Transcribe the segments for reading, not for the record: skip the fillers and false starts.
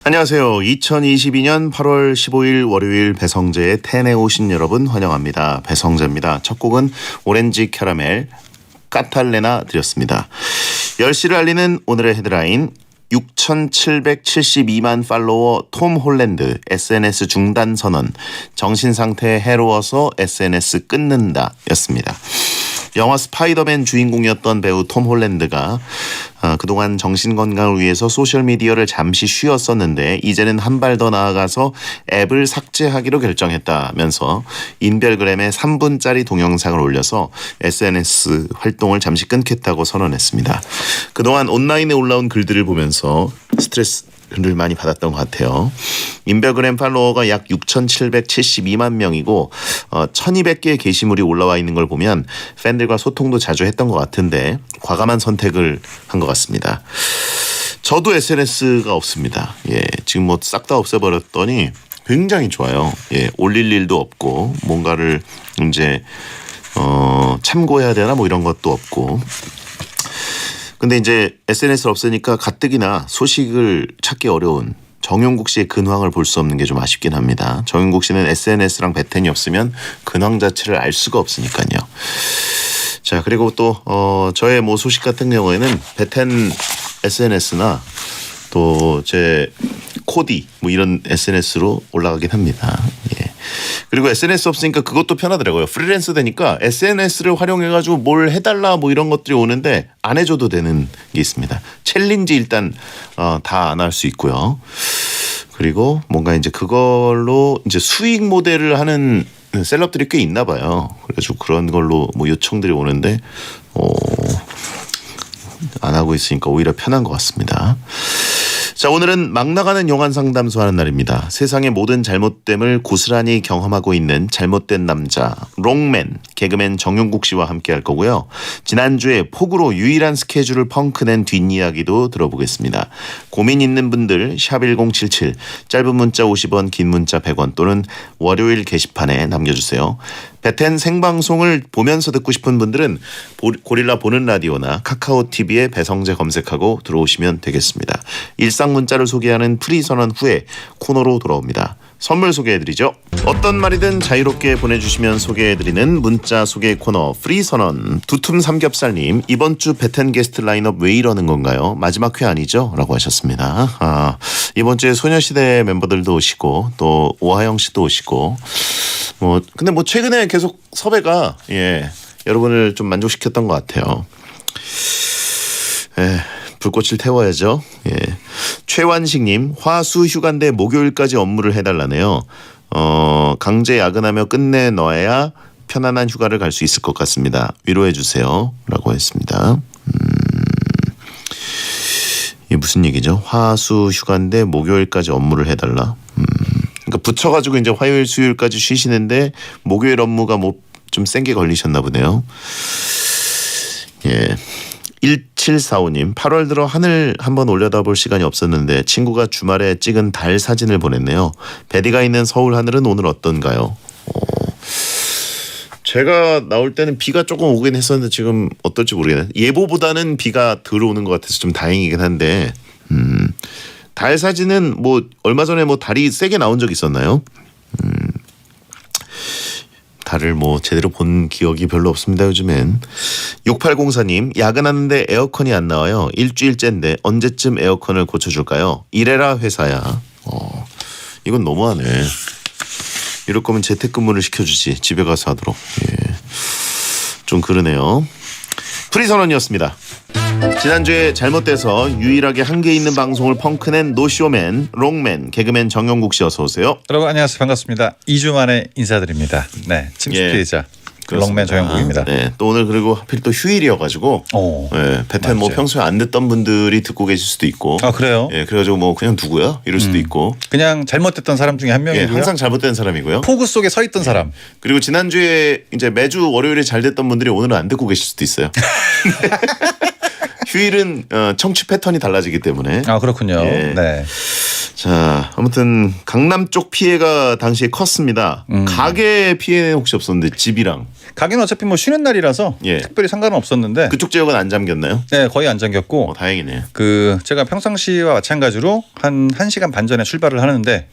안녕하세요. 2022년 8월 15일 월요일 배성재의 텐에 오신 여러분 환영합니다. 배성재입니다. 첫 곡은 오렌지 캐러멜 까탈레나 드렸습니다. 10시를 알리는 오늘의 헤드라인 6,772만 팔로워 톰 홀랜드 SNS 중단 선언 정신상태 해로워서 SNS 끊는다 였습니다. 영화 스파이더맨 주인공이었던 배우 톰 홀랜드가 그동안 정신건강을 위해서 소셜미디어를 잠시 쉬었었는데 이제는 한 발 더 나아가서 앱을 삭제하기로 결정했다면서 인별그램에 3분짜리 동영상을 올려서 SNS 활동을 잠시 끊겠다고 선언했습니다. 그동안 온라인에 올라온 글들을 보면서 스트레스를 많이 받았던 것 같아요. 인별그램 팔로워가 약 6,772만 명이고 1,200개의 게시물이 올라와 있는 걸 보면 팬들과 소통도 자주 했던 것 같은데 과감한 선택을 한 것 같습니다. 저도 SNS가 없습니다. 지금 뭐 싹 다 없애버렸더니 굉장히 좋아요. 올릴 일도 없고 뭔가를 이제 참고해야 되나 뭐 이런 것도 없고. 근데 이제 SNS를 없으니까 가뜩이나 소식을 찾기 어려운 정용국 씨의 근황을 볼 수 없는 게 좀 아쉽긴 합니다. 정용국 씨는 SNS랑 베텐이 없으면 근황 자체를 알 수가 없으니까요. 자, 그리고 또 저의 뭐 소식 같은 경우에는 베텐 SNS나 또 제 코디 뭐 이런 SNS로 올라가긴 합니다. 그리고 SNS 없으니까 그것도 편하더라고요. 프리랜서 되니까 SNS를 활용해가지고 뭘 해달라 뭐 이런 것들이 오는데 안 해줘도 되는 게 있습니다. 챌린지 일단 다 안 할 수 있고요. 그리고 뭔가 이제 그걸로 이제 수익 모델을 하는 셀럽들이 꽤 있나 봐요. 그래가지고 그런 걸로 뭐 요청들이 오는데 안 하고 있으니까 오히려 편한 것 같습니다. 자, 오늘은 막 나가는 영안 상담소 하는 날입니다. 세상의 모든 잘못됨을 고스란히 경험하고 있는 잘못된 남자 롱맨 개그맨 정용국 씨와 함께 할 거고요. 지난주에 폭우로 유일한 스케줄을 펑크낸 뒷이야기도 들어보겠습니다. 고민 있는 분들 샵1077 짧은 문자 50원 긴 문자 100원 또는 월요일 게시판에 남겨주세요. 베텐 생방송을 보면서 듣고 싶은 분들은 고릴라 보는 라디오나 카카오 TV에 배성재 검색하고 들어오시면 되겠습니다. 일상 문자를 소개하는 프리선언 후에 코너로 돌아옵니다. 선물 소개해드리죠. 어떤 말이든 자유롭게 보내주시면 소개해드리는 문자 소개 코너 프리선언. 두툼 삼겹살님, 이번 주 베텐 게스트 라인업 왜 이러는 건가요? 마지막 회 아니죠? 라고 하셨습니다. 이번 주에 소녀시대 멤버들도 오시고 또 오하영 씨도 오시고 근데 뭐 최근에 계속 섭외가 여러분을 좀 만족시켰던 것 같아요. 불꽃을 태워야죠. 최완식님, 화수 휴가인데 목요일까지 업무를 해달라네요. 강제 야근하며 끝내 넣어야 편안한 휴가를 갈 수 있을 것 같습니다. 위로해 주세요. 라고 했습니다. 이게 무슨 얘기죠? 화수 휴가인데 목요일까지 업무를 해달라. 그러니까 붙여가지고 이제 화요일 수요일까지 쉬시는데 목요일 업무가 뭐 좀 센 게 걸리셨나 보네요. 1745님, 8월 들어 하늘 한번 올려다볼 시간이 없었는데 친구가 주말에 찍은 달 사진을 보냈네요. 베디가 있는 서울 하늘은 오늘 어떤가요? 제가 나올 때는 비가 조금 오긴 했었는데 지금 어떨지 모르겠네요. 예보보다는 비가 들어오는 것 같아서 좀 다행이긴 한데 달 사진은 뭐 얼마 전에 뭐 달이 세게 나온 적 있었나요? 달을 뭐 제대로 본 기억이 별로 없습니다. 요즘엔. 6804님, 야근하는데 에어컨이 안 나와요. 일주일째인데 언제쯤 에어컨을 고쳐줄까요? 이래라 회사야. 이건 너무하네. 이럴 거면 재택근무를 시켜주지. 집에 가서 하도록. 좀 그러네요. 프리선언이었습니다. 지난주에 잘못돼서 유일하게 한계 있는 방송을 펑크낸 노쇼맨 롱맨 개그맨 정용국 씨 어서 오세요. 여러분 안녕하세요. 반갑습니다. 2주 만에 인사드립니다. 네, 침수 피해자 롱맨 정용국입니다. 네, 또 오늘 그리고 하필 또 휴일이어가지고 베텐 뭐 평소에 안 듣던 분들이 듣고 계실 수도 있고. 아 그래요? 그래가지고 뭐 그냥 누구야 이럴 수도 있고. 그냥 잘못됐던 사람 중에 한 명이고요. 항상 잘못된 사람이고요. 폭우 속에 서 있던 사람. 그리고 지난주에 이제 매주 월요일에 잘 됐던 분들이 오늘은 안 듣고 계실 수도 있어요. 휴일은 청취 패턴이 달라지기 때문에. 아 그렇군요. 네. 자, 아무튼 강남 쪽 피해가 당시에 컸습니다. 가게 피해는 혹시 없었는데 집이랑 가게는 어차피 뭐 쉬는 날이라서 예. 특별히 상관은 없었는데 그쪽 지역은 안 잠겼나요? 네, 거의 안 잠겼고 다행이네요. 그 제가 평상시와 마찬가지로 한 1시간 반 전에 출발을 하는데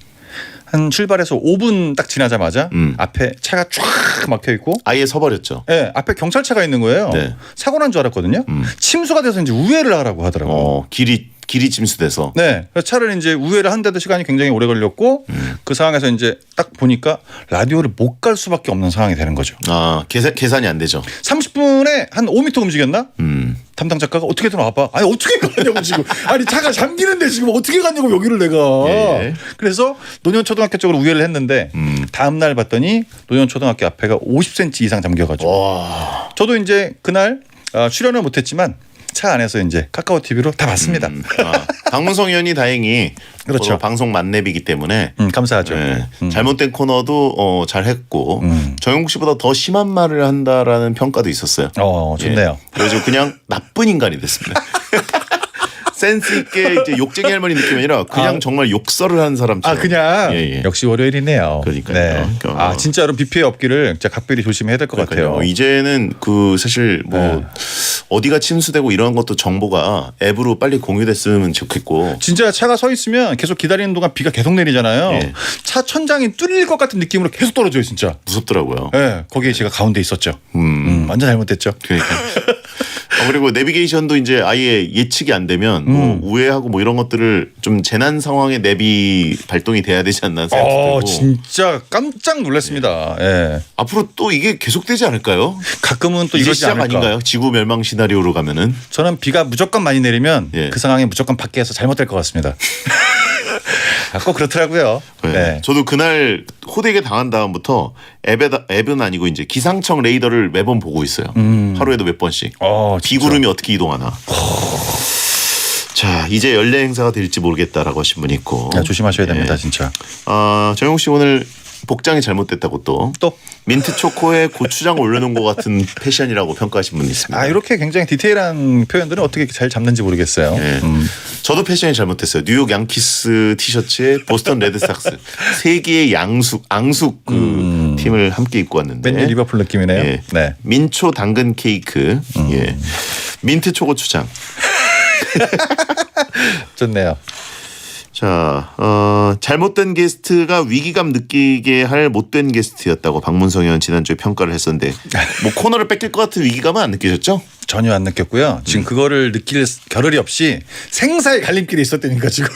한 출발해서 5분 딱 지나자마자 앞에 차가 쫙 막혀 있고 아예 서버렸죠. 네, 앞에 경찰차가 있는 거예요. 네. 사고 난 줄 알았거든요. 침수가 돼서 이제 우회를 하라고 하더라고요. 길이 침수돼서. 네, 그래서 차를 이제 우회를 하는데도 시간이 굉장히 오래 걸렸고 그 상황에서 이제 딱 보니까 라디오를 못 갈 수밖에 없는 상황이 되는 거죠. 아, 계산이 안 되죠. 30분에 한 5m 움직였나? 담당 작가가 어떻게든 와봐. 아니 어떻게 가냐고 지금. 아니 차가 잠기는데 지금 어떻게 가냐고 여기를 내가. 예. 그래서 노년초등학교 쪽으로 우회를 했는데 다음 날 봤더니 노년초등학교 앞에가 50cm 이상 잠겨가지고. 와. 저도 이제 그날 출연을 못했지만 차 안에서 이제 카카오 TV로 다 봤습니다. 박문성 의원이 다행히 그렇죠. 방송 만렙이기 때문에 감사하죠. 네, 잘못된 코너도 잘했고 정용국 씨보다 더 심한 말을 한다라는 평가도 있었어요. 좋네요. 그래서 그냥 나쁜 인간이 됐습니다. 센스 있게 이제 욕쟁이 할머니 느낌이 아니라 그냥 정말 욕설을 하는 사람처럼. 그냥 예. 역시 월요일이네요. 그러니까요. 네. 진짜로 비 피해 없기를 진짜 각별히 조심해야 될 것 같아요. 이제는 사실 어디가 침수되고 이런 것도 정보가 앱으로 빨리 공유됐으면 좋겠고. 진짜 차가 서 있으면 계속 기다리는 동안 비가 계속 내리잖아요. 예. 차 천장이 뚫릴 것 같은 느낌으로 계속 떨어져요, 진짜. 무섭더라고요. 네, 거기에 제가 가운데 있었죠. 완전 잘못됐죠. 그러니까. 그리고 내비게이션도 이제 아예 예측이 안 되면 우회하고 뭐 이런 것들을 좀 재난 상황에 내비 발동이 돼야 되지 않나 생각이 들고. 진짜 깜짝 놀랐습니다. 예. 앞으로 또 이게 계속되지 않을까요? 가끔은 또 이제 이러지 시작 않을까. 아닌가요? 지구 멸망 시나리오로 가면은. 저는 비가 무조건 많이 내리면 예. 그 상황이 무조건 밖에서 잘못될 것 같습니다. 꼭 그렇더라고요. 네. 네. 저도 그날 호되게 당한 다음부터 앱은 아니고 이제 기상청 레이더를 매번 보고 있어요. 하루에도 몇 번씩. 비구름이 어떻게 이동하나. 자, 이제 연례 행사가 될지 모르겠다라고 하신 분이 있고. 조심하셔야 됩니다, 진짜. 정용 씨 오늘 복장이 잘못됐다고 또 민트 초코에 고추장 올려놓은 것 같은 패션이라고 평가하신 분이 있습니다. 이렇게 굉장히 디테일한 표현들은 어떻게 잘 잡는지 모르겠어요. 네. 저도 패션이 잘못됐어요. 뉴욕 양키스 티셔츠에 보스턴 레드삭스 세 개의 앙숙 그 팀을 함께 입고 왔는데. 맨유 리버풀 느낌이네요. 예. 네. 민초 당근 케이크, 민트 초코 추장. 좋네요. 자, 잘못된 게스트가 위기감 느끼게 할 못된 게스트였다고 박문성 의원 지난주에 평가를 했었는데 뭐 코너를 뺏길 것 같은 위기감은 안 느끼셨죠? 전혀 안 느꼈고요. 지금 그거를 느낄 겨를이 없이 생사의 갈림길에 있었다니까 지금.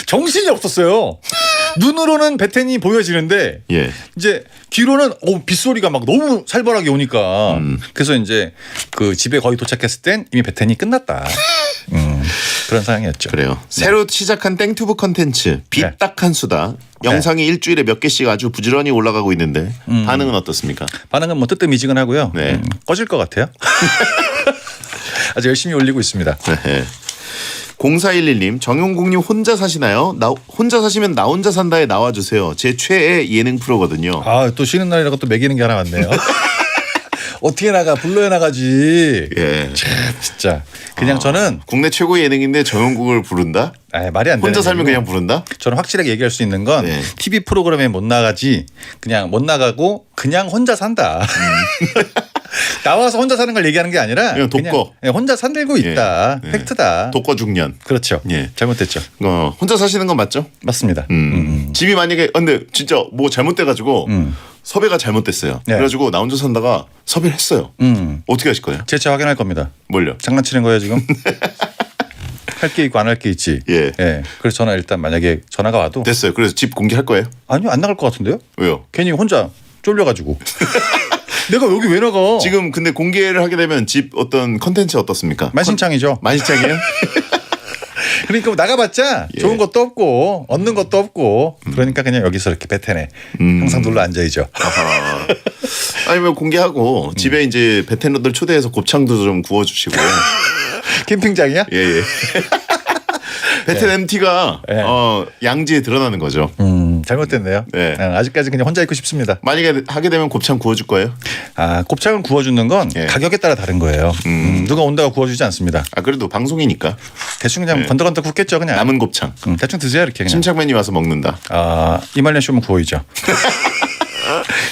정신이 없었어요. 눈으로는 베텐이 보여지는데 예. 이제 귀로는 빗소리가 막 너무 살벌하게 오니까 그래서 이제 그 집에 거의 도착했을 땐 이미 베텐이 끝났다. 그런 상황이었죠. 그래요. 새로 시작한 땡튜브 컨텐츠 빗딱한 수다. 영상이 일주일에 몇 개씩 아주 부지런히 올라가고 있는데 반응은 어떻습니까? 반응은 뭐 뜨뜻미지근하고요. 네. 꺼질 것 같아요. 아주 열심히 올리고 있습니다. 네. 0411님 정용국님 혼자 사시나요? 혼자 사시면 나 혼자 산다에 나와주세요. 제 최애 예능 프로거든요. 또 쉬는 날이라고 또 매기는 게 하나 왔네요. 어떻게 나가 불러야 나가지. 예. 참 진짜 그냥 저는 국내 최고의 예능인데 정용국을 부른다? 말이 안 되는 혼자 살면 얘기고. 그냥 부른다? 저는 확실하게 얘기할 수 있는 건 네. TV 프로그램에 못 나가지 그냥 못 나가고 그냥 혼자 산다. 나와서 혼자 사는 걸 얘기하는 게 아니라 그냥 독거. 그냥 혼자 산들고 있다. 예. 팩트다. 독거 중년. 그렇죠. 예. 잘못됐죠. 혼자 사시는 건 맞죠? 맞습니다. 집이 만약에 근데 진짜 뭐 잘못돼가지고 섭외가 잘못됐어요. 네. 그래가지고 나 혼자 산다가 섭외를 했어요. 어떻게 하실 거예요? 재차 확인할 겁니다. 뭘요? 장난치는 거예요 지금? 할 게 있고 안 할 게 있지. 예. 그래서 저는 일단 만약에 전화가 와도 됐어요. 그래서 집 공개할 거예요? 아니요 안 나갈 것 같은데요? 왜요? 괜히 혼자 쫄려가지고. 내가 여기 왜 나가? 지금 근데 공개를 하게 되면 집 어떤 컨텐츠 어떻습니까? 만신창이죠. 만신창이에요? 그러니까 뭐 나가봤자 예. 좋은 것도 없고 얻는 것도 없고 그러니까 그냥 여기서 이렇게 베테네 항상 눌러 앉아있죠. 아니면 공개하고 집에 이제 베테너들 초대해서 곱창도 좀 구워주시고. 캠핑장이야? 예. 베텐 MT가 네. 양지에 드러나는 거죠. 잘못됐네요. 네. 아직까지 그냥 혼자 있고 싶습니다. 만약에 하게 되면 곱창 구워줄 거예요? 곱창을 구워주는 건 예. 가격에 따라 다른 거예요. 누가 온다고 구워주지 않습니다. 그래도 방송이니까 대충 그냥 네. 건더건더 굽겠죠 그냥. 남은 곱창. 대충 드세요 이렇게 그냥. 침착맨이 와서 먹는다. 이말년 쇼면 구워이죠.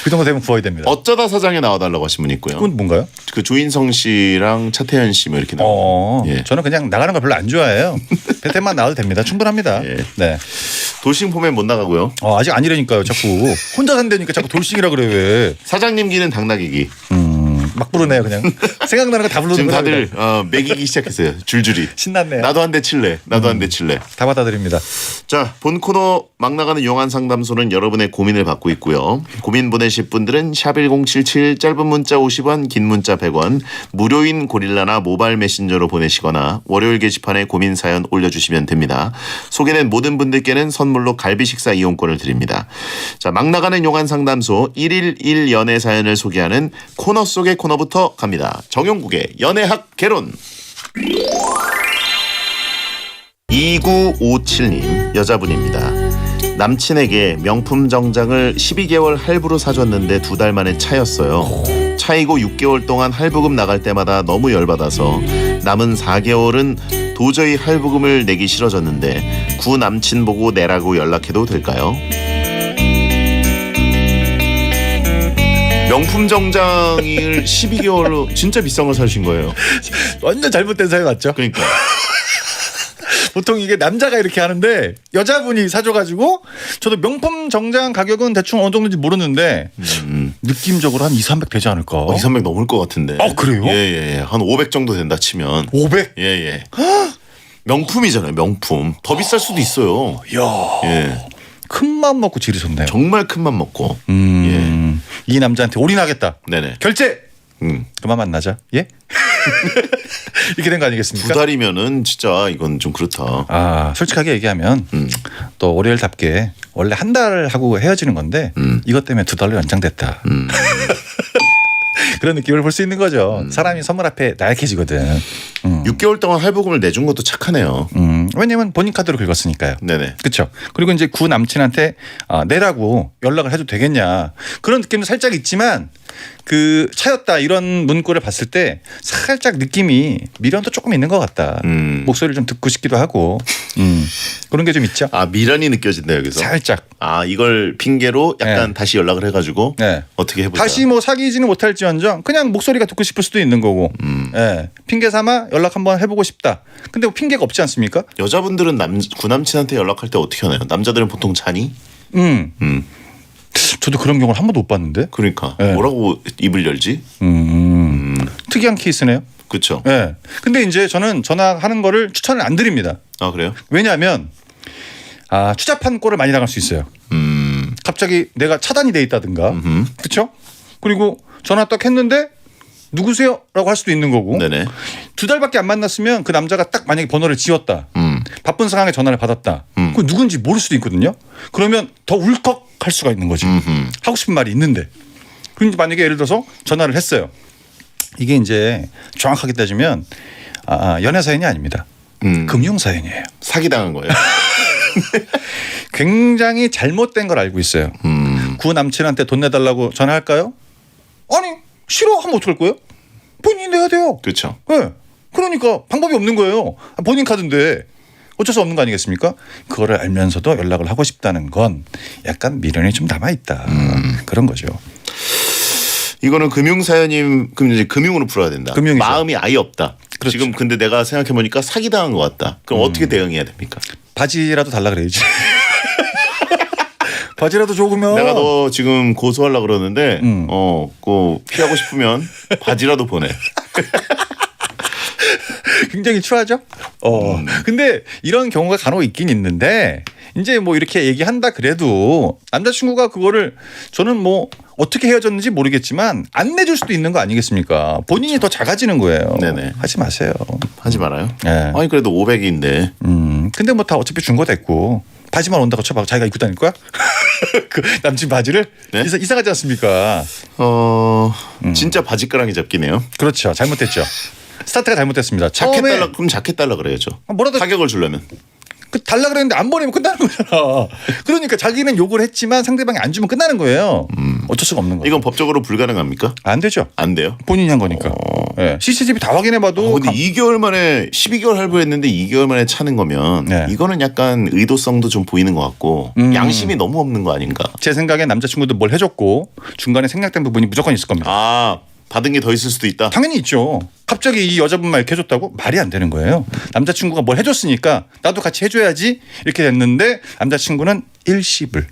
그 정도 되면 구워야 됩니다. 어쩌다 사장에 나와달라고 하신 분 있고요. 그건 뭔가요? 그 조인성 씨랑 차태현 씨 뭐 이렇게 나와요. 예. 저는 그냥 나가는 거 별로 안 좋아해요. 베텐만 나와도 됩니다. 충분합니다. 예. 네. 돌싱 포맨 못 나가고요. 아직 아니라니까요. 자꾸 혼자 산다니까 자꾸 돌싱이라 그래 왜? 사장님 기는 당나귀기. 막 부르네요 그냥. 생각나는 거 다 부르는 지금 거예요. 다들 매기기 시작했어요. 줄줄이. 신났네요. 나도 한 대 칠래. 나도 한 대 칠래. 다 받아들입니다. 자, 본 코너 막 나가는 용한 상담소는 여러분의 고민을 받고 있고요. 고민 보내실 분들은 샵1077 짧은 문자 50원 긴 문자 100원 무료인 고릴라나 모바일 메신저로 보내시거나 월요일 게시판에 고민 사연 올려주시면 됩니다. 소개된 모든 분들께는 선물로 갈비 식사 이용권을 드립니다. 자, 막 나가는 용한 상담소 1일1 연애 사연을 소개하는 코너 속의 코너부터 갑니다. 정용국의 연애학 개론. 2957님 여자분입니다. 남친에게 명품 정장을 12개월 할부로 사줬는데 2달 만에 차였어요. 차이고 6개월 동안 할부금 나갈 때마다 너무 열받아서 남은 4개월은 도저히 할부금을 내기 싫어졌는데 구 남친 보고 내라고 연락해도 될까요? 명품 정장을 12개월로 진짜 비싼 걸 사신 거예요. 완전 잘못된 사연 맞죠? 그러니까. 보통 이게 남자가 이렇게 하는데 여자분이 사줘가지고 저도 명품 정장 가격은 대충 어느 정도인지 모르는데 느낌적으로 한 200-300 되지 않을까? 200-300 넘을 것 같은데. 그래요? 예. 한 500 정도 된다 치면. 500? 예. 명품이잖아요. 명품. 더 비쌀 수도 있어요. 이야. 예. 큰 맘 먹고 지르셨네요. 정말 큰 맘 먹고. 이 남자한테 올인하겠다. 네네. 결제. 그만 만나자. 예? 이렇게 된 거 아니겠습니까? 2달이면은 진짜 이건 좀 그렇다. 솔직하게 얘기하면 또 월요일답게 원래 한 달 하고 헤어지는 건데 이것 때문에 2달로 연장됐다. 그런 느낌을 볼 수 있는 거죠. 사람이 선물 앞에 나약해지거든. 6개월 동안 할부금을 내준 것도 착하네요. 왜냐면 본인 카드로 긁었으니까요. 네네. 그렇죠. 그리고 이제 구 남친한테 내라고 연락을 해도 되겠냐 그런 느낌도 살짝 있지만 그 차였다 이런 문구를 봤을 때 살짝 느낌이 미련도 조금 있는 것 같다. 목소리를 좀 듣고 싶기도 하고 그런 게 좀 있죠. 미련이 느껴진다 여기서. 살짝. 이걸 핑계로 약간 다시 연락을 해가지고 어떻게 해보자. 다시 뭐 사귀지는 못할지언정 그냥 목소리가 듣고 싶을 수도 있는 거고. 핑계 삼아 연락 한번 해보고 싶다. 근데 뭐 핑계가 없지 않습니까? 여자분들은 구남친한테 연락할 때 어떻게 하나요? 남자들은 보통 자니? 저도 그런 경우를 한 번도 못 봤는데. 그러니까 뭐라고 입을 열지? 특이한 케이스네요. 그렇죠. 네. 근데 이제 저는 전화하는 거를 추천을 안 드립니다. 그래요? 왜냐하면 추잡한 꼴을 많이 당할 수 있어요. 갑자기 내가 차단이 돼 있다든가, 그렇죠? 그리고 전화 딱 했는데 누구세요? 라고 할 수도 있는 거고. 네네. 2달밖에 안 만났으면 그 남자가 딱 만약에 번호를 지웠다. 바쁜 상황에 전화를 받았다. 그 누군지 모를 수도 있거든요. 그러면 더 울컥할 수가 있는 거지. 하고 싶은 말이 있는데. 그런데 만약에 예를 들어서 전화를 했어요. 이게 이제 정확하게 따지면 연애 사연이 아닙니다. 금융 사연이에요. 사기당한 거예요. 굉장히 잘못된 걸 알고 있어요. 구 남친한테 돈 내달라고 전화할까요? 아니 싫어 하면 어떡할 거예요? 본인이 내야 돼요. 그렇죠. 네. 그러니까 방법이 없는 거예요. 본인 카드인데 어쩔 수 없는 거 아니겠습니까? 그거를 알면서도 연락을 하고 싶다는 건 약간 미련이 좀 남아있다. 그런 거죠. 이거는 금융사연님 그럼 이제 금융으로 풀어야 된다. 금융이죠. 마음이 아예 없다. 그렇죠. 지금 근데 내가 생각해 보니까 사기당한 것 같다. 그럼 어떻게 대응해야 됩니까? 바지라도 달라 그래야지. 바지라도 좋으면 내가 너 지금 고소하려고 그러는데 그 피하고 싶으면 바지라도 보내. 굉장히 추하죠. 근데 이런 경우가 간혹 있긴 있는데 이제 뭐 이렇게 얘기한다 그래도 남자친구가 그거를 저는 뭐 어떻게 헤어졌는지 모르겠지만 안 내줄 수도 있는 거 아니겠습니까? 본인이 그렇죠. 더 작아지는 거예요. 네네. 하지 마세요. 하지 말아요. 네. 아니 그래도 500인데. 근데 뭐 다 어차피 준 거 됐고 바지만 온다고 쳐봐. 자기가 입고 다닐 거야? 그 남친 바지를 네? 이상하지 않습니까? 진짜 바지가랑이 잡기네요. 그렇죠. 잘못됐죠. 스타트가 잘못됐습니다. 자켓 처음에 달라 그럼 자켓 달라 그래야죠. 뭐라도 타격을 주려면. 그 달라 그랬는데 안 보내면 끝나는 거잖아. 그러니까 자기는 욕을 했지만 상대방이 안 주면 끝나는 거예요. 어쩔 수가 없는 거예요. 이건 법적으로 불가능합니까? 안 되죠. 안 돼요. 본인이 한 거니까. 예. CCTV 다 확인해봐도. 근데 2개월 만에 12개월 할부했는데 2개월 만에 차는 거면 네. 이거는 약간 의도성도 좀 보이는 것 같고 양심이 너무 없는 거 아닌가? 제 생각엔 남자친구도 뭘 해줬고 중간에 생략된 부분이 무조건 있을 겁니다. 아 받은 게 더 있을 수도 있다. 당연히 있죠. 갑자기 이 여자분만 이렇게 해줬다고 말이 안 되는 거예요. 남자친구가 뭘 해줬으니까 나도 같이 해줘야지 이렇게 됐는데 남자친구는 일시불.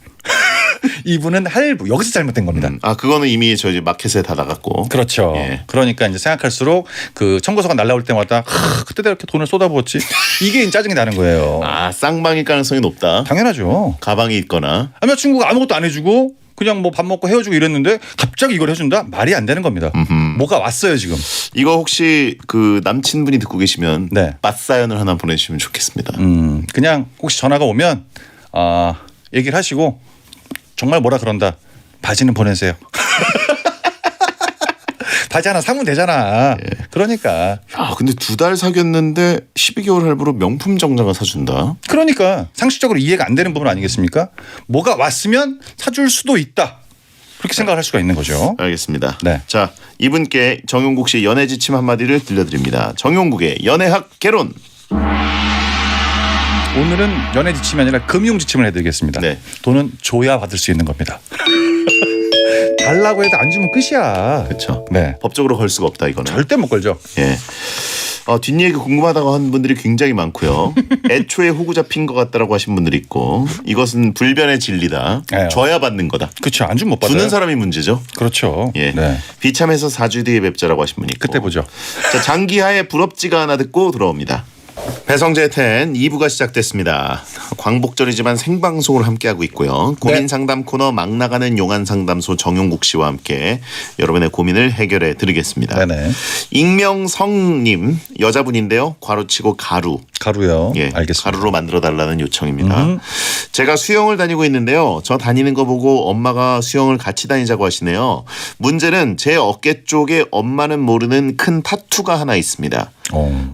이분은 할부. 여기서 잘못된 겁니다. 아 그거는 이미 저 이제 마켓에 다 나갔고. 그렇죠. 예. 그러니까 이제 생각할수록 그 청구서가 날라올 때마다 그때도 이렇게 돈을 쏟아부었지. 이게 이제 짜증이 나는 거예요. 아 쌍방일 가능성이 높다. 당연하죠. 가방이 있거나. 남자친구가 아무것도 안 해주고 그냥 뭐 밥 먹고 헤어지고 이랬는데 갑자기 이걸 해준다? 말이 안 되는 겁니다. 뭐가 왔어요 지금. 이거 혹시 그 남친분이 듣고 계시면 네. 맞사연을 하나 보내주시면 좋겠습니다. 그냥 혹시 전화가 오면 얘기를 하시고 정말 뭐라 그런다. 바지는 보내세요. 바지 하나 사면 되잖아. 그러니까. 야 근데 2달 사귀었는데 12개월 할부로 명품 정장을 사준다. 그러니까 상식적으로 이해가 안 되는 부분 아니겠습니까? 뭐가 왔으면 사줄 수도 있다. 그렇게 생각을 할 수가 있는 거죠. 알겠습니다. 네. 자 이분께 정용국 씨의 연애 지침 한마디를 들려드립니다. 정용국의 연애학 개론. 오늘은 연애 지침이 아니라 금융 지침을 해드리겠습니다. 네. 돈은 줘야 받을 수 있는 겁니다. 달라고 해도 안 주면 끝이야. 그렇죠. 네. 법적으로 걸 수가 없다 이거는. 절대 못 걸죠. 예. 뒷얘기 궁금하다고 하는 분들이 굉장히 많고요. 애초에 호구 잡힌 것 같다라고 하신 분들이 있고 이것은 불변의 진리다. 네. 줘야 받는 거다. 그렇죠. 안 주면 못 받아요. 주는 사람이 문제죠. 그렇죠. 예. 네. 비참해서 4주 뒤에 뵙자라고 하신 분이 있고. 그때 보죠. 자, 장기하의 부럽지가 않아 듣고 들어옵니다. 배성재의 텐 2부가 시작됐습니다. 광복절이지만 생방송을 함께하고 있고요. 고민 상담 코너 막 나가는 용한 상담소 정용국 씨와 함께 여러분의 고민을 해결해 드리겠습니다. 네네. 익명성님 여자분인데요. 괄호치고 가루. 가루요. 예, 알겠습니다. 가루로 만들어 달라는 요청입니다. 제가 수영을 다니고 있는데요. 저 다니는 거 보고 엄마가 수영을 같이 다니자고 하시네요. 문제는 제 어깨 쪽에 엄마는 모르는 큰 타투가 하나 있습니다.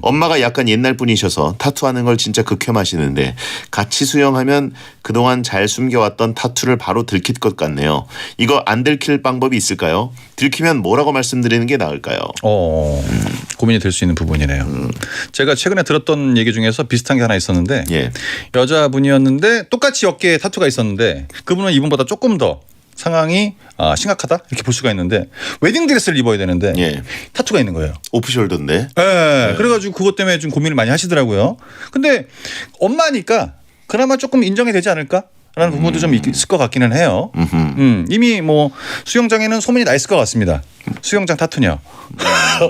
엄마가 약간 옛날 분이셔서 타투하는 걸 진짜 극혐하시는데 같이 수영하면 그동안 잘 숨겨왔던 타투를 바로 들킬 것 같네요. 이거 안 들킬 방법이 있을까요? 들키면 뭐라고 말씀드리는 게 나을까요? 고민이 될 수 있는 부분이네요. 제가 최근에 들었던 얘기 중에서 비슷한 게 하나 있었는데 예. 여자분이었는데 똑같이 어깨에 타투가 있었는데 그분은 이분보다 조금 더 상황이 심각하다 이렇게 볼 수가 있는데 웨딩드레스를 입어야 되는데 예. 타투가 있는 거예요. 오프숄더인데. 네. 그래가지고 그것 때문에 좀 고민을 많이 하시더라고요. 근데 엄마니까 그나마 조금 인정이 되지 않을까? 라는 부분도 좀 있을 것 같기는 해요. 이미 뭐 수영장에는 소문이 나 있을 것 같습니다. 수영장 타투녀.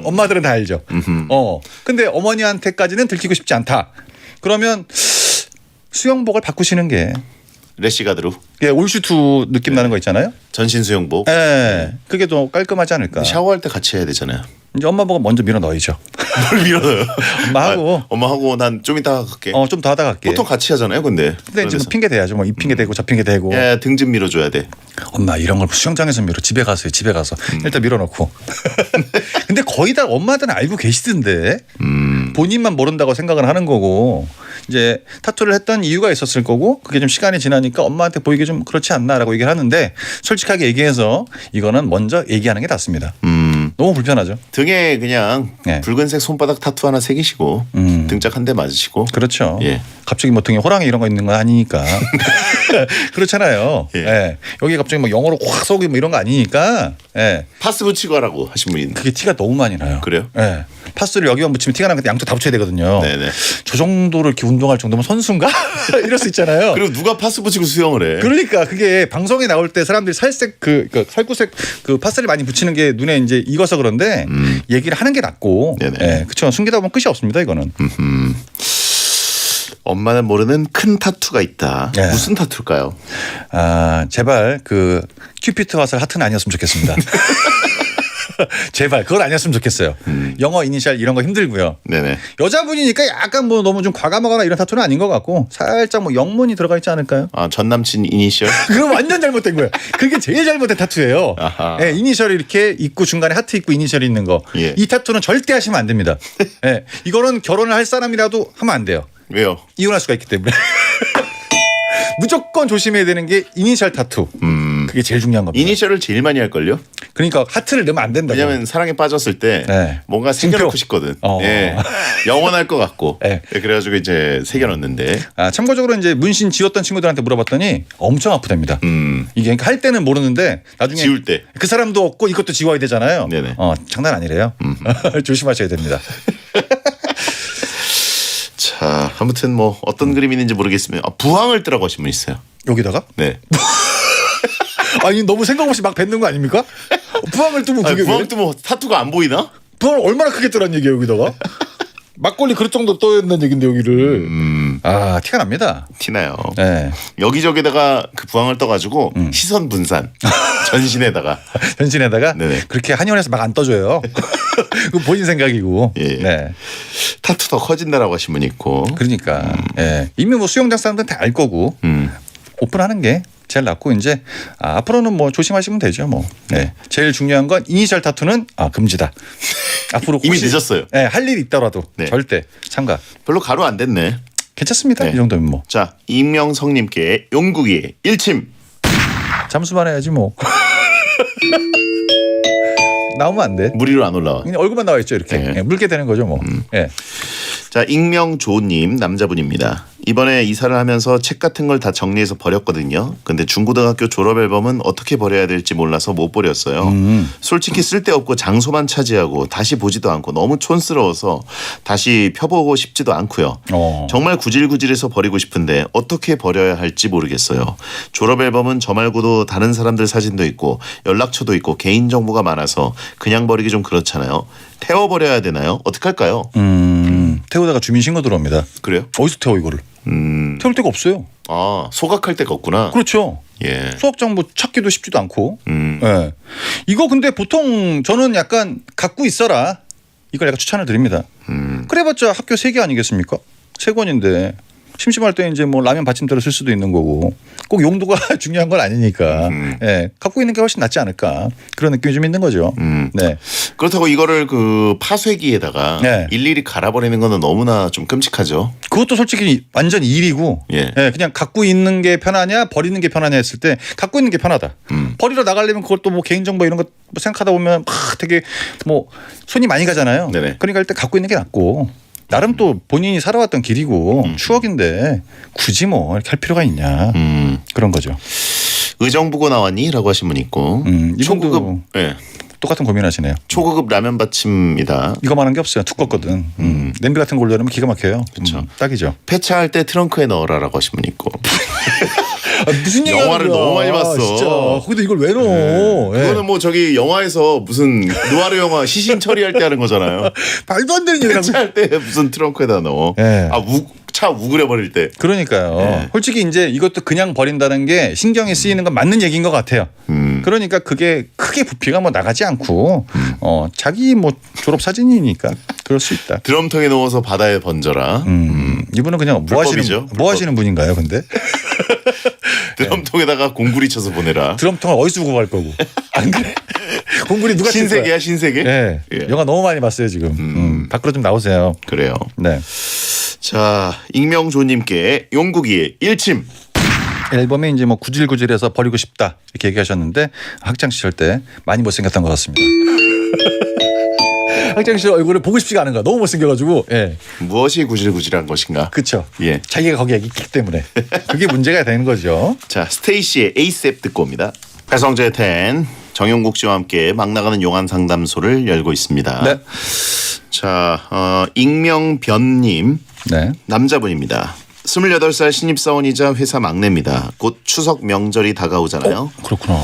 엄마들은 다 알죠. 근데 어머니한테까지는 들키고 싶지 않다. 그러면 수영복을 바꾸시는 게 래시가드로 올슈트 느낌 나는 거 있잖아요. 전신 수영복. 네. 그게 더 깔끔하지 않을까. 샤워할 때 같이 해야 되잖아요. 이제 엄마 보고 먼저 밀어 넣어야죠. 뭘 밀어요? 엄마하고 엄마하고 난 좀 이따 갈게. 좀 더 하다 갈게. 보통 같이 하잖아요, 근데. 근데 이제 뭐 핑계 대야죠. 뭐 이 핑계 대고 저 핑계 대고. 예, 등 좀 밀어줘야 돼. 엄마 이런 걸 수영장에서 밀어. 집에 가서 집에 가서 일단 밀어놓고. 근데 거의 다 엄마들은 알고 계시던데 본인만 모른다고 생각을 하는 거고 이제 타투를 했던 이유가 있었을 거고 그게 좀 시간이 지나니까 엄마한테 보이기 좀 그렇지 않나라고 얘기를 하는데 솔직하게 얘기해서 이거는 먼저 얘기하는 게 낫습니다. 너무 불편하죠. 등에 그냥 네. 붉은색 손바닥 타투 하나 새기시고 등짝 한 대 맞으시고. 그렇죠. 예. 갑자기 뭐 등에 호랑이 이런 거 있는 건 아니니까. 그렇잖아요. 예. 예. 여기 갑자기 뭐 영어로 확 쏘기 뭐 이런 거 아니니까. 예. 파스 붙이고 하라고 하신 분이 있는데. 그게 티가 너무 많이 나요. 그래요? 예. 파스를 여기만 붙이면 티가 나면 양쪽 다 붙여야 되거든요. 네네. 저 정도로 이렇게 운동할 정도면 선수인가? 이럴 수 있잖아요. 그리고 누가 파스 붙이고 수영을 해? 그러니까 그게 방송에 나올 때 사람들이 살색 살구색 그 파스를 많이 붙이는 게 눈에 이제 익어서 그런데 얘기를 하는 게 낫고. 네네. 예. 그렇죠. 숨기다 보면 끝이 없습니다. 이거는. 엄마는 모르는 큰 타투가 있다. 예. 무슨 타투일까요? 제발 그 큐피트 화살 하트는 아니었으면 좋겠습니다. 제발 그건 아니었으면 좋겠어요. 영어 이니셜 이런 거 힘들고요. 네네. 여자분이니까 약간 뭐 너무 좀 과감하거나 이런 타투는 아닌 것 같고 살짝 뭐 영문이 들어가 있지 않을까요? 전 남친 이니셜. 그건 완전 잘못된 거예요. 그게 제일 잘못된 타투예요. 아하. 예, 이니셜이 이렇게 있고 중간에 하트 있고 이니셜이 있는 거. 예. 이 타투는 절대 하시면 안 됩니다. 예, 이거는 결혼을 할 사람이라도 하면 안 돼요. 왜요? 이혼할 수가 있기 때문에. 무조건 조심해야 되는 게 이니셜 타투. 그게 제일 중요한 겁니다. 이니셜을 제일 많이 할걸요? 그러니까 하트를 넣으면 안 된다. 왜냐면 사랑에 빠졌을 때 네. 뭔가 새겨놓고 싶거든. 예. 영원할 것 같고. 네. 그래가지고 이제 새겨놨는데. 참고적으로 이제 문신 지웠던 친구들한테 물어봤더니 엄청 아프답니다. 이게 그러니까 할 때는 모르는데 나중에 지울 때. 그 사람도 없고 이것도 지워야 되잖아요. 네네. 장난 아니래요. 조심하셔야 됩니다. 자, 아무튼 뭐 어떤 그림이 있는지 모르겠으면 부항을 뜨라고 하신 분 있어요. 여기다가? 네. 아니 너무 생각 없이 막 뱉는 거 아닙니까? 부항을 뜨면 그게 부항 왜? 뜨면 타투가 안 보이나? 부항을 얼마나 크게 뜨란 얘기예요 여기다가? 막걸리 그릇 정도 떠 있는 얘긴데 여기를. 티가 납니다. 티나요. 네. 여기저기다가 그 부항을 떠가지고 시선 분산 전신에다가. 전신에다가 네네. 그렇게 한의원에서 막 안 떠줘요. 그 본인 생각이고. 예. 네. 타투 더 커진다라고 하신 분 있고. 그러니까 이미 뭐 수영장 사람들은 다 알 거고 오픈하는 게 제일 낫고 이제 앞으로는 뭐 조심하시면 되죠 뭐. 네. 제일 중요한 건 이니셜 타투는 금지다. 앞으로 이미 늦었어요. 네, 할 일이 있더라도 네. 절대 참가. 별로 가루 안 됐네. 괜찮습니다. 네. 이 정도면 뭐. 자, 임명성님께 용국이 일침. 잠수만 해야지 뭐. 나오면 안 돼. 물 위로 안 올라와. 그냥 얼굴만 나와 있죠 이렇게. 네. 물게 되는 거죠 뭐. 예. 자, 익명조님 남자분입니다. 이번에 이사를 하면서 책 같은 걸 다 정리해서 버렸거든요. 근데 중고등학교 졸업 앨범은 어떻게 버려야 될지 몰라서 못 버렸어요. 솔직히 쓸데없고 장소만 차지하고 다시 보지도 않고 너무 촌스러워서 다시 펴보고 싶지도 않고요. 정말 구질구질해서 버리고 싶은데 어떻게 버려야 할지 모르겠어요. 졸업 앨범은 저 말고도 다른 사람들 사진도 있고 연락처도 있고 개인정보가 많아서 그냥 버리기 좀 그렇잖아요. 태워버려야 되나요? 어떡할까요? 태우다가 주민신고 들어옵니다. 그래요? 어디서 태워 이거를? 태울 데가 없어요. 소각할 데가 없구나. 그렇죠. 예. 수학장 뭐 찾기도 쉽지도 않고. 예. 이거 근데 보통 저는 약간 갖고 있어라. 이걸 약간 추천을 드립니다. 그래봤자 학교 3개 아니겠습니까? 3권인데 심심할 때 이제 뭐 라면 받침대로 쓸 수도 있는 거고 꼭 용도가 중요한 건 아니니까 예. 갖고 있는 게 훨씬 낫지 않을까 그런 느낌이 좀 있는 거죠. 네. 그렇다고 이거를 그 파쇄기에다가 네. 일일이 갈아버리는 거는 너무나 좀 끔찍하죠. 그것도 솔직히 완전 일이고 예. 그냥 갖고 있는 게 편하냐 버리는 게 편하냐 했을 때 갖고 있는 게 편하다. 버리러 나가려면 그것도 뭐 개인정보 이런 거 생각하다 보면 되게 뭐 손이 많이 가잖아요. 네네. 그러니까 일단 갖고 있는 게 낫고 나름 또 본인이 살아왔던 길이고 추억인데 굳이 뭐 이렇게 할 필요가 있냐 그런 거죠. 의정부고 나왔니? 라고 하신 분 있고 이분도 초고급 예. 똑같은 고민하시네요. 초고급 라면 받침이다. 이거만한 게 없어요. 두껍거든. 냄비 같은 걸 올려놓으면 기가 막혀요. 그렇죠. 딱이죠. 폐차할 때 트렁크에 넣어라라고 하신 분 있고 무슨 영화를 너무 많이 봤어. 진짜. 근데 이걸 왜 넣어? 예. 그거는 뭐 저기 영화에서 무슨 누아르 영화 시신 처리할 때 하는 거잖아요. 말도 안 되는 얘기라고. 폐차할 때 무슨 트렁크에다 넣어. 예. 차 우그려 버릴 때. 그러니까요. 네. 솔직히 이제 이것도 그냥 버린다는 게 신경이 쓰이는 건 맞는 얘기인 것 같아요. 그러니까 그게 크게 부피가 뭐 나가지 않고 자기 뭐 졸업 사진이니까 그럴 수 있다. 드럼통에 넣어서 바다에 번져라. 이분은 그냥 불법이죠. 뭐 하시는 분인가요, 근데? 드럼통에다가 공구리 쳐서 보내라. 드럼통을 어디서 두고 갈 거고? 안 그래? 공구리 누가 칠 거야? 신세계야 신세계? 네. 예. 영화 너무 많이 봤어요 지금. 밖으로 좀 나오세요. 그래요. 네. 자, 익명조님께 용국이의 일침. 앨범에 이제 뭐 구질구질해서 버리고 싶다 이렇게 얘기하셨는데 학창 시절 때 많이 못생겼던 것 같습니다. 학창 시절 얼굴을 보고 싶지가 않은 거야. 너무 못생겨가지고. 예. 무엇이 구질구질한 것인가? 그렇죠. 예. 자기가 거기에 있기 때문에 그게 문제가 되는 거죠. 자, 스테이시의 에이셉 듣고 옵니다. 배성재의 텐 정용국 씨와 함께 막 나가는 용안 상담소를 열고 있습니다. 네. 자, 익명변님 네. 남자분입니다. 28살 신입사원이자 회사 막내입니다. 곧 추석 명절이 다가오잖아요. 그렇구나.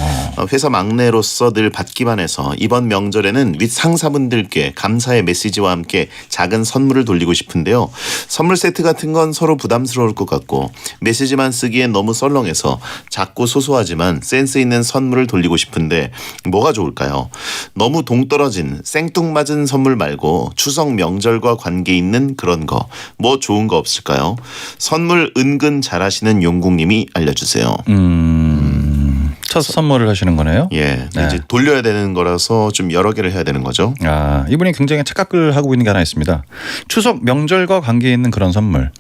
회사 막내로서 늘 받기만 해서 이번 명절에는 윗 상사분들께 감사의 메시지와 함께 작은 선물을 돌리고 싶은데요. 선물 세트 같은 건 서로 부담스러울 것 같고 메시지만 쓰기엔 너무 썰렁해서 작고 소소하지만 센스 있는 선물을 돌리고 싶은데 뭐가 좋을까요? 너무 동떨어진 생뚱맞은 선물 말고 추석 명절과 관계 있는 그런 거 뭐 좋은 거 없을까요? 선물 은근 잘하시는 용국님이 알려주세요. 첫 선물을 하시는 거네요. 예, 네. 이제 돌려야 되는 거라서 좀 여러 개를 해야 되는 거죠. 이분이 굉장히 착각을 하고 있는 게 하나 있습니다. 추석 명절과 관계 있는 그런 선물.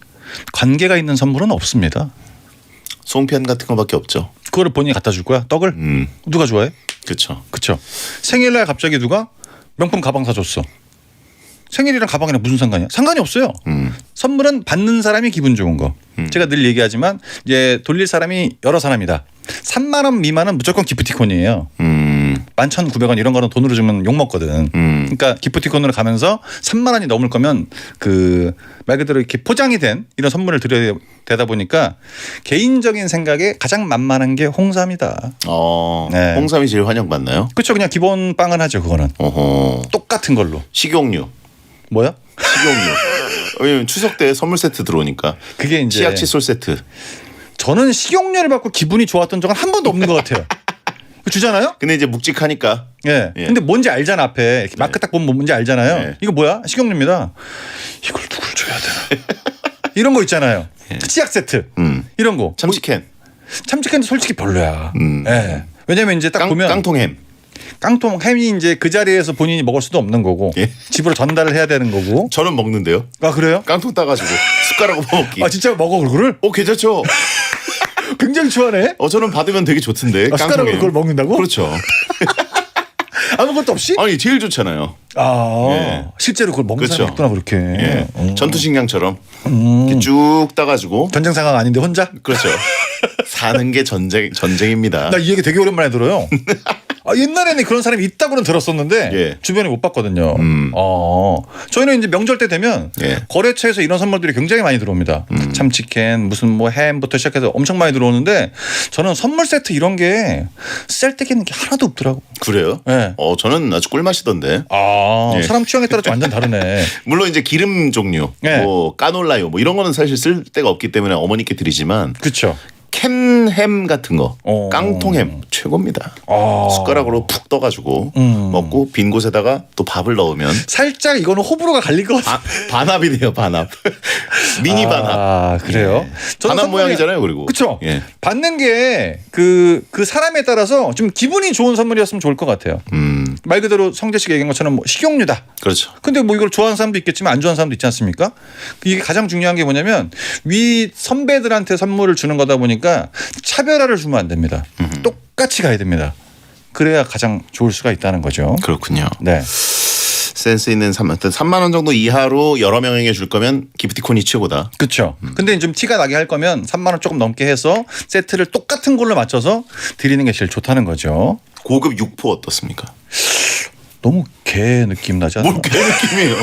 관계가 있는 선물은 없습니다. 송편 같은 거밖에 없죠. 그거를 본인이 갖다 줄 거야? 떡을? 누가 좋아해? 그렇죠. 그쵸. 생일날 갑자기 누가 명품 가방 사줬어. 생일이랑 가방이랑 무슨 상관이야? 상관이 없어요. 선물은 받는 사람이 기분 좋은 거. 제가 늘 얘기하지만 이제 돌릴 사람이 여러 사람이다. 3만 원 미만은 무조건 기프티콘이에요. 11,900원 이런 거는 돈으로 주면 욕 먹거든. 그러니까 기프티콘으로 가면서 3만 원이 넘을 거면 그 말 그대로 이렇게 포장이 된 이런 선물을 드려야 되다 보니까 개인적인 생각에 가장 만만한 게 홍삼이다. 네. 홍삼이 제일 환영받나요? 그렇죠. 그냥 기본 빵은 하죠. 그거는. 어허. 똑같은 걸로. 식용유. 뭐야? 식용유. 왜냐면 추석 때 선물 세트 들어오니까. 그게 이제 치약 칫솔 세트. 저는 식용유를 받고 기분이 좋았던 적은 한 번도 없는 것 같아요. 주잖아요? 근데 이제 묵직하니까. 예. 예. 근데 뭔지 알잖아 앞에 이렇게 마크 딱 보면 뭔지 알잖아요. 네. 이거 뭐야? 식용유입니다. 이걸 누굴 줘야 되나? 이런 거 있잖아요. 치약 세트 이런 거. 참치캔. 참치캔도 솔직히 별로야. 예. 왜냐면 이제 딱 보면 깡통햄. 깡통 햄이 이제 그 자리에서 본인이 먹을 수도 없는 거고 예. 집으로 전달을 해야 되는 거고. 저는 먹는데요. 아 그래요? 깡통 따가지고 숟가락으로 먹기. 아 진짜 먹어 그거를? 괜찮죠. 굉장히 좋아하네. 저는 받으면 되게 좋던데. 숟가락으로 깡통햄. 그걸 먹는다고? 그렇죠. 아무것도 없이? 아니 제일 좋잖아요. 아 실제로 그걸 먹는 그렇죠. 사람이 있구나 그렇게. 예. 전투식량처럼 이렇게 쭉 따가지고. 전쟁 상황 아닌데 혼자? 그렇죠. 사는 게 전쟁입니다. 나 이 얘기 되게 오랜만에 들어요. 아, 옛날에는 그런 사람이 있다고는 들었었는데 예. 주변에 못 봤거든요. 저희는 이제 명절 때 되면 예. 거래처에서 이런 선물들이 굉장히 많이 들어옵니다. 참치캔 무슨 뭐 햄부터 시작해서 엄청 많이 들어오는데 저는 선물 세트 이런 게 쓸데기 있는 게 하나도 없더라고. 그래요? 예. 저는 아주 꿀맛이던데. 아 예. 사람 취향에 따라 좀 완전 다르네. 물론 이제 기름 종류, 예. 뭐 까놀라요, 뭐 이런 거는 사실 쓸 데가 없기 때문에 어머니께 드리지만 그렇죠. 캔햄 같은 거, 깡통햄 최고입니다. 숟가락으로 푹 떠가지고 먹고 빈 곳에다가 또 밥을 넣으면 살짝 이거는 호불호가 갈릴 것 같아. 반합이네요, 반합. 미니 반합. 아 그래요? 예. 저는 반합 선물이- 모양이잖아요, 그리고. 그렇죠. 예. 받는 게 그 사람에 따라서 좀 기분이 좋은 선물이었으면 좋을 것 같아요. 말 그대로 성재 씨가 얘기한 것처럼 뭐 식용유다. 그렇죠. 근데 뭐 이걸 좋아하는 사람도 있겠지만 안 좋아하는 사람도 있지 않습니까? 이게 가장 중요한 게 뭐냐면 위 선배들한테 선물을 주는 거다 보니까 차별화를 주면 안 됩니다. 똑같이 가야 됩니다. 그래야 가장 좋을 수가 있다는 거죠. 그렇군요. 네. 센스 있는 3만 원 정도 이하로 여러 명에게 줄 거면 기프티콘이 최고다. 그렇죠. 근데 좀 티가 나게 할 거면 3만 원 조금 넘게 해서 세트를 똑같은 걸로 맞춰서 드리는 게 제일 좋다는 거죠. 고급 육포 어떻습니까? 너무 개 느낌 나지 않아요? 뭘 개 느낌이에요.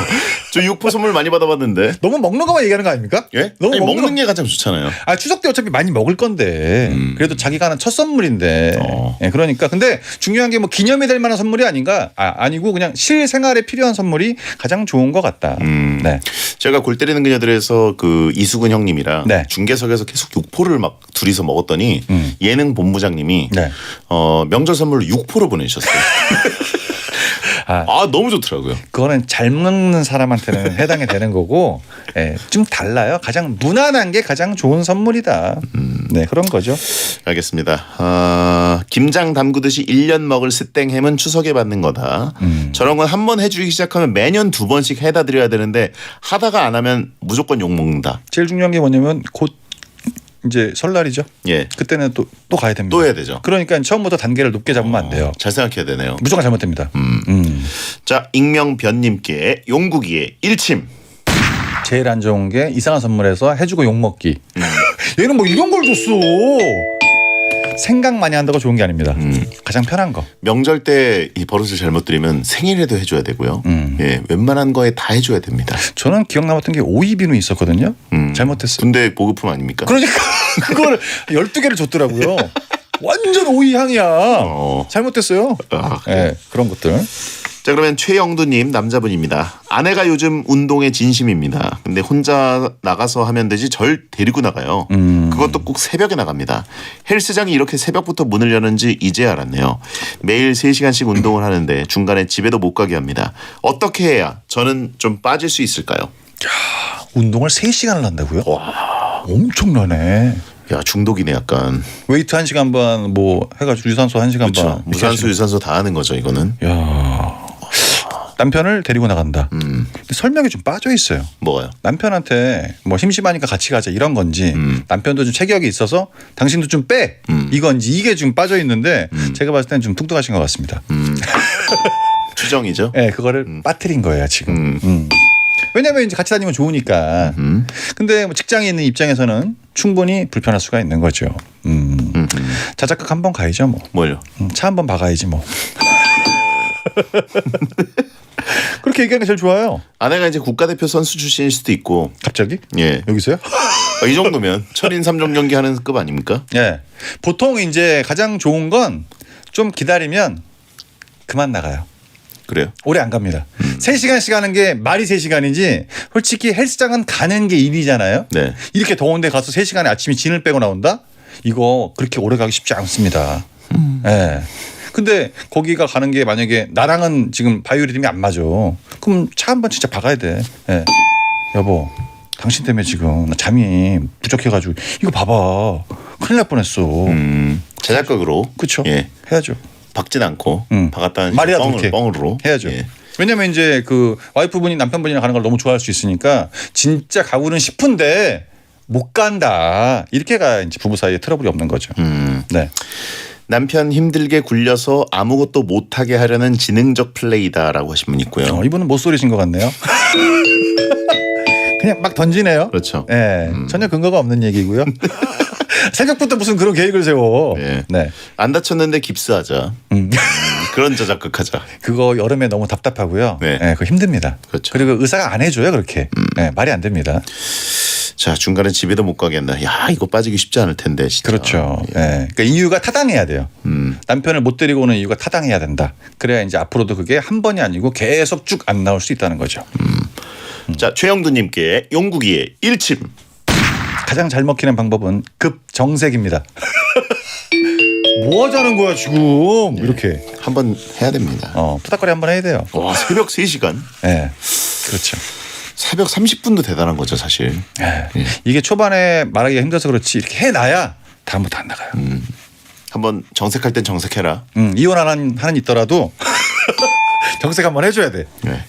저 육포 선물 많이 받아봤는데. 너무 먹는 것만 얘기하는 거 아닙니까? 예? 너무 아니, 먹는 먹는 게 가장 좋잖아요. 아 추석 때 어차피 많이 먹을 건데 그래도 자기가 하는 첫 선물인데 예, 그러니까 근데 중요한 게 뭐 기념이 될 만한 선물이 아닌가 아니고 그냥 실생활에 필요한 선물이 가장 좋은 것 같다. 네. 제가 골 때리는 그녀들에서 그 이수근 형님이랑 네. 중계석에서 계속 육포를 막 둘이서 먹었더니 예능 본부장님이 네. 명절 선물로 육포를 보내주셨어요. 너무 좋더라고요. 그거는 잘 먹는 사람한테는 해당이 되는 거고 예, 좀 달라요. 가장 무난한 게 가장 좋은 선물이다. 네 그런 거죠. 알겠습니다. 김장 담그듯이 1년 먹을 스땡햄은 추석에 받는 거다. 저런 건 한 번 해주기 시작하면 매년 2번씩 해다 드려야 되는데 하다가 안 하면 무조건 욕먹는다. 제일 중요한 게 뭐냐면 곧 이제 설날이죠. 예. 그때는 또 가야 됩니다. 또 해야 되죠. 그러니까 처음부터 단계를 높게 잡으면 안 돼요. 잘 생각해야 되네요. 무조건 잘못됩니다. 자, 익명변님께 용국이의 일침. 제일 안 좋은 게 이상한 선물해서 해주고 욕먹기. 얘는 뭐 이런 걸 줬어. 생각 많이 한다고 좋은 게 아닙니다. 가장 편한 거. 명절 때 이 버릇을 잘못 들이면 생일에도 해줘야 되고요. 예, 웬만한 거에 다 해줘야 됩니다. 저는 기억 남았던 게 오이비누 있었거든요. 잘못했어요. 군대 보급품 아닙니까? 그러니까 그걸 12개를 줬더라고요. 완전 오이 향이야. 잘못됐어요. 네, 그런 것들. 자, 그러면 최영두님 남자분입니다. 아내가 요즘 운동에 진심입니다. 근데 혼자 나가서 하면 되지 절 데리고 나가요. 그것도 꼭 새벽에 나갑니다. 헬스장이 이렇게 새벽부터 문을 여는지 이제 알았네요. 매일 3시간씩 운동을 하는데 중간에 집에도 못 가게 합니다. 어떻게 해야 저는 좀 빠질 수 있을까요? 운동을 3시간을 한다고요? 와, 엄청나네. 야, 중독이네 약간. 웨이트 1시간 반 뭐 해가지고 유산소 1시간 그렇죠. 반. 무산소 유산소 다 하는 거죠 이거는. 야. 남편을 데리고 나간다. 근데 설명이 좀 빠져 있어요. 뭐요? 남편한테 뭐 심심하니까 같이 가자 이런 건지 남편도 좀 체격이 있어서 당신도 좀 빼 이건지 이게 좀 빠져 있는데 제가 봤을 땐 좀 뚱뚱하신 것 같습니다. 추정이죠. 네, 그거를 빠뜨린 거예요 지금. 왜냐하면 이제 같이 다니면 좋으니까. 근데 뭐 직장에 있는 입장에서는 충분히 불편할 수가 있는 거죠. 자작극 한번 가야죠 뭐. 뭘요? 차 한번 박아야지 뭐. 그렇게 얘기하는 게 제일 좋아요. 아내가 이제 국가대표 선수 출신일 수도 있고. 갑자기? 예. 여기서요? 이 정도면 철인 3종 경기 하는 급 아닙니까? 예. 보통 이제 가장 좋은 건 좀 기다리면 그만 나가요. 그래요? 오래 안 갑니다. 3시간씩 하는 게 말이 3시간이지 솔직히 헬스장은 가는 게 일이잖아요. 네. 이렇게 더운데 가서 3시간에 아침에 진을 빼고 나온다? 이거 그렇게 오래 가기 쉽지 않습니다. 예. 근데 거기가 가는 게 만약에 나랑은 지금 바이오리듬이 안 맞아. 그럼 차 한 번 진짜 박아야 돼. 예. 여보, 당신 때문에 지금 나 잠이 부족해가지고 이거 봐봐. 큰일 날 뻔했어. 제작극으로. 그렇죠. 예. 해야죠. 박진 않고 박았다는 말이라도 그렇게 뻥으로 해야죠. 예. 왜냐면 이제 그 와이프분이 남편분이랑 가는 걸 너무 좋아할 수 있으니까 진짜 가고는 싶은데 못 간다. 이렇게가 이제 부부 사이에 트러블이 없는 거죠. 네. 남편 힘들게 굴려서 아무것도 못하게 하려는 지능적 플레이다라고 하신 분 있고요. 이분은 못소리신 것 같네요. 그냥 막 던지네요. 그렇죠. 네. 전혀 근거가 없는 얘기고요. 생각부터 무슨 그런 계획을 세워. 예. 네. 안 다쳤는데 깁스하자. 그런 자작극 하자. 그거 여름에 너무 답답하고요. 네. 네. 그거 힘듭니다. 그렇죠. 그리고 의사가 안 해줘요 그렇게. 네. 말이 안 됩니다. 자, 중간에 집에도 못 가겠나. 야, 이거 빠지기 쉽지 않을 텐데 진짜. 그렇죠. 예. 그러니까 이유가 타당해야 돼요. 남편을 못 데리고 오는 이유가 타당해야 된다. 그래야 이제 앞으로도 그게 한 번이 아니고 계속 쭉 안 나올 수 있다는 거죠. 자, 최영두님께 용국이의 일침. 가장 잘 먹히는 방법은 급정색입니다. 뭐 하자는 거야 지금 이렇게. 한번 해야 됩니다. 푸닥거리 한번 해야 돼요. 와, 새벽 3시간. 네. 그렇죠. 새벽 30분도 대단한 거죠, 사실. 네. 이게 초반에 말하기가 힘들어서 그렇지 이렇게 해놔야 다음부터 안 나가요. 한번 정색할 땐 정색해라. 이혼하는 있더라도 정색 한번 해줘야 돼. 네.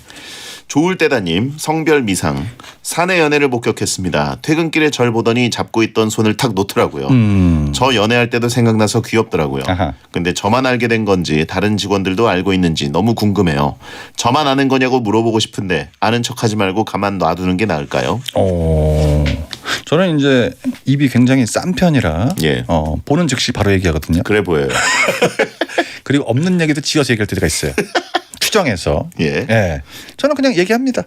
좋을 때다님 성별 미상 사내 연애를 목격했습니다. 퇴근길에 절 보더니 잡고 있던 손을 탁 놓더라고요. 저 연애할 때도 생각나서 귀엽더라고요. 아하. 근데 저만 알게 된 건지 다른 직원들도 알고 있는지 너무 궁금해요. 저만 아는 거냐고 물어보고 싶은데 아는 척하지 말고 가만 놔두는 게 나을까요? 저는 이제 입이 굉장히 싼 편이라 예. 보는 즉시 바로 얘기하거든요. 그래 보여요. 그리고 없는 얘기도 지어서 얘기할 때가 있어요. 추정해서. 예. 저는 그냥 얘기합니다.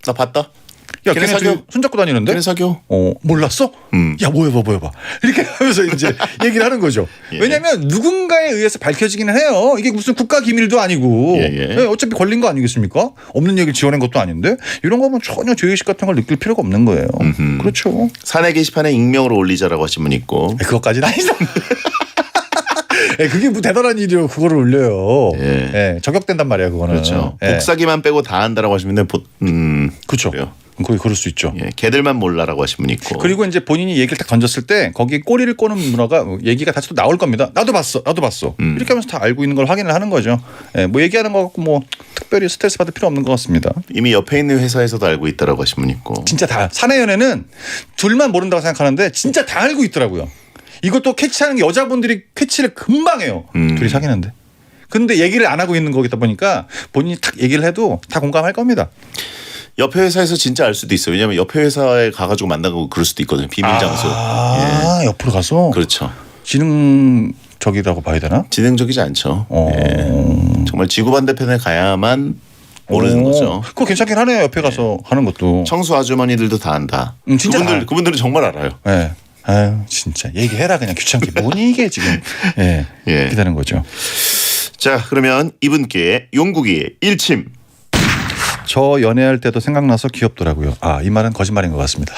나 봤다. 야, 걔네 걔네 사겨. 둘이 손잡고 다니는데? 걔네 사겨. 몰랐어? 야, 뭐 해봐. 이렇게 하면서 이제 얘기를 하는 거죠. 예. 왜냐하면 누군가에 의해서 밝혀지기는 해요. 이게 무슨 국가 기밀도 아니고. 예. 어차피 걸린 거 아니겠습니까? 없는 얘기를 지어낸 것도 아닌데 이런 거면 전혀 죄의식 같은 걸 느낄 필요가 없는 거예요. 그렇죠. 사내 게시판에 익명으로 올리자라고 하신 분 있고. 그것까지는 아니다. 그게 뭐 대단한 일이요. 그거를 올려요. 예. 저격된단 말이야 그거는. 그렇죠. 복사기만 빼고 다 한다라고 하시는데 그렇죠. 그래요. 거의 그럴 수 있죠. 예, 걔들만 몰라라고 하신 분 있고. 그리고 이제 본인이 얘기를 딱 던졌을 때 거기에 꼬리를 꼬는 문화가 얘기가 다시 또 나올 겁니다. 나도 봤어. 이렇게 하면서 다 알고 있는 걸 확인을 하는 거죠. 뭐 얘기하는 거 갖고 뭐 특별히 스트레스 받을 필요 없는 것 같습니다. 이미 옆에 있는 회사에서도 알고 있다라고 하신 분 있고. 진짜 다 사내 연애는 둘만 모른다고 생각하는데 진짜 다 알고 있더라고요. 이것도 캐치하는 게 여자분들이 캐치를 금방 해요. 둘이 사귀는데. 근데 얘기를 안 하고 있는 거기다 보니까 본인이 탁 얘기를 해도 다 공감할 겁니다. 옆에 회사에서 진짜 알 수도 있어요. 왜냐하면 옆에 회사에 가가지고 만나고 그럴 수도 있거든요. 비밀 장소. 옆으로 가서 그렇죠. 지능적이라고 봐야 되나? 지능적이지 않죠. 예. 정말 지구 반대편에 가야만 모르는 거죠. 그거 괜찮긴 하네요. 옆에 가서 하는 것도. 청수 아주머니들도 다 안다. 진짜 그분들은 정말 알아요. 네. 아유 진짜 얘기해라 그냥 귀찮게 뭐니 이게 지금. 예. 기다리는 거죠. 자, 그러면 이분께 용국이의 일침. 저 연애할 때도 생각나서 귀엽더라고요. 이 말은 거짓말인 것 같습니다.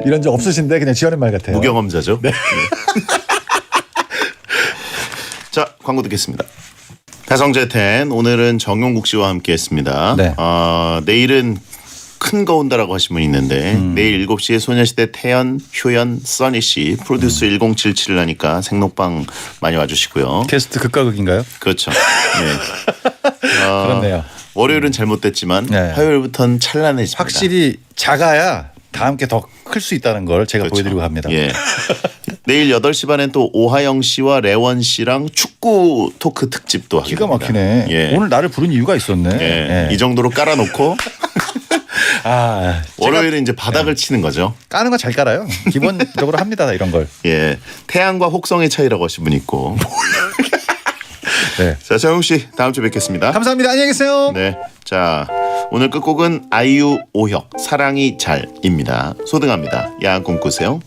이런 적 없으신데 그냥 지어낸 말 같아요. 무경험자죠. 네. 자, 광고 듣겠습니다. 배성재 텐 오늘은 정용국 씨와 함께했습니다. 네. 내일은 큰 거 온다라고 하신 분이 있는데 내일 7시에 소녀시대 태연, 효연, 써니 씨 프로듀스 1077을 하니까 생록방 많이 와주시고요. 게스트 극과 극인가요? 그렇죠. 네. 그렇네요. 월요일은 잘못됐지만 네. 화요일부터는 찬란해집니다. 확실히 작아야 다 함께 더 클 수 있다는 걸 제가 그렇죠. 보여드리고 갑니다. 예. 내일 8시 반엔 또 오하영 씨와 레원 씨랑 축구 토크 특집도 하게 기가 됩니다. 막히네. 예. 오늘 나를 부른 이유가 있었네. 예. 예. 이 정도로 깔아놓고 아, 월요일은 이제 바닥을 치는 거죠. 까는 거 잘 깔아요. 기본적으로 합니다. 이런 걸. 예. 태양과 혹성의 차이라고 하신 분 있고. 네. 자, 정용 씨 다음 주에 뵙겠습니다. 감사합니다. 안녕히 계세요. 네. 자, 오늘 끝곡은 아이유 오혁 사랑이 잘입니다. 소등합니다. 야한 꿈 꾸세요.